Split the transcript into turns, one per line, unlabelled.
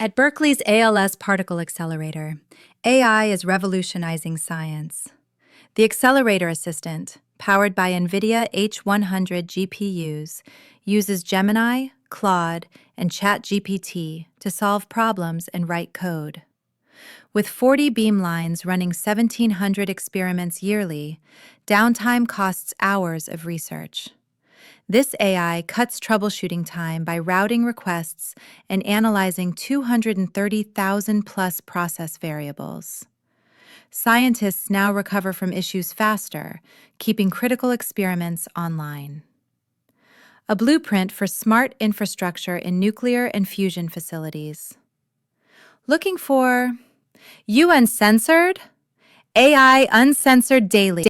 At Berkeley's ALS Particle Accelerator, AI is revolutionizing science. The Accelerator Assistant, powered by NVIDIA H100 GPUs, uses Gemini, Claude, and ChatGPT to solve problems and write code. With 40 beamlines running 1,700 experiments yearly, downtime costs hours of research. This AI cuts troubleshooting time by routing requests and analyzing 230,000 plus process variables. Scientists now recover from issues faster, keeping critical experiments online. A blueprint for smart infrastructure in nuclear and fusion facilities. Looking for UN-CENSORED? AI Uncensored Daily.